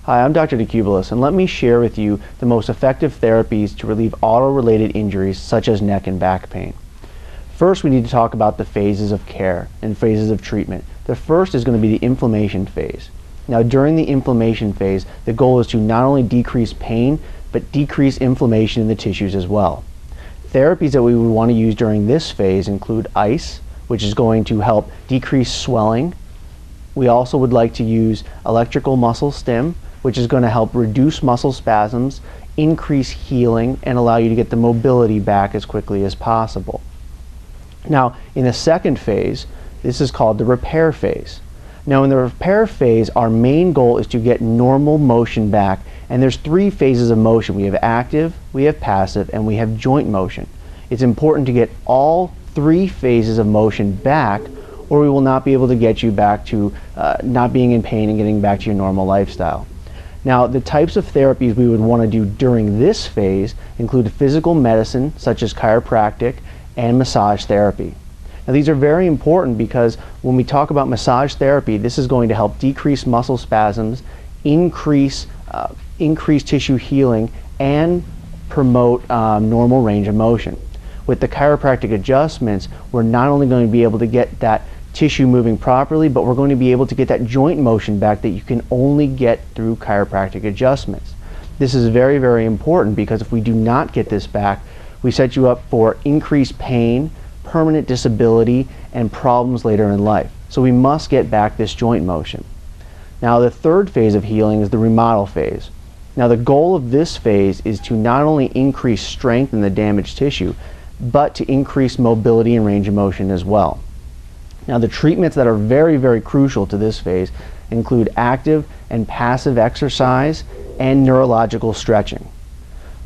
Hi, I'm Dr. DeCubelis, and let me share with you the most effective therapies to relieve auto-related injuries such as neck and back pain. First, we need to talk about the phases of care and phases of treatment. The first is going to be the inflammation phase. Now, during the inflammation phase, the goal is to not only decrease pain, but decrease inflammation in the tissues as well. Therapies that we would want to use during this phase include ice, which is going to help decrease swelling. We also would like to use electrical muscle stim, which is going to help reduce muscle spasms, increase healing, and allow you to get the mobility back as quickly as possible. Now, in the second phase, this is called the repair phase. Now, in the repair phase, our main goal is to get normal motion back, and there's three phases of motion. We have active, we have passive, and we have joint motion. It's important to get all three phases of motion back, or we will not be able to get you back to not being in pain and getting back to your normal lifestyle. Now, the types of therapies we would want to do during this phase include physical medicine, such as chiropractic, and massage therapy. Now, these are very important because when we talk about massage therapy, this is going to help decrease muscle spasms, increase tissue healing, and promote normal range of motion. With the chiropractic adjustments, we're not only going to be able to get that tissue moving properly, but we're going to be able to get that joint motion back that you can only get through chiropractic adjustments. This is very, very important because if we do not get this back, we set you up for increased pain, permanent disability, and problems later in life. So we must get back this joint motion. Now, the third phase of healing is the remodel phase. Now, the goal of this phase is to not only increase strength in the damaged tissue, but to increase mobility and range of motion as well. Now, the treatments that are very, very crucial to this phase include active and passive exercise and neurological stretching.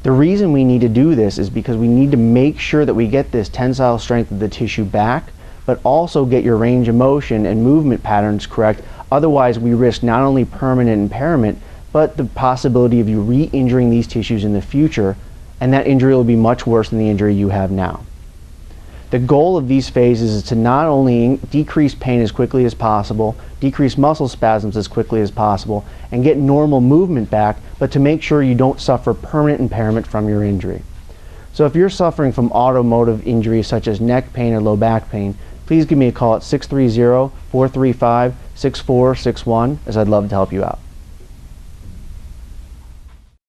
The reason we need to do this is because we need to make sure that we get this tensile strength of the tissue back, but also get your range of motion and movement patterns correct. Otherwise, we risk not only permanent impairment, but the possibility of you re-injuring these tissues in the future, and that injury will be much worse than the injury you have now. The goal of these phases is to not only decrease pain as quickly as possible, decrease muscle spasms as quickly as possible, and get normal movement back, but to make sure you don't suffer permanent impairment from your injury. So if you're suffering from automotive injuries such as neck pain or low back pain, please give me a call at 630-435-6461, as I'd love to help you out.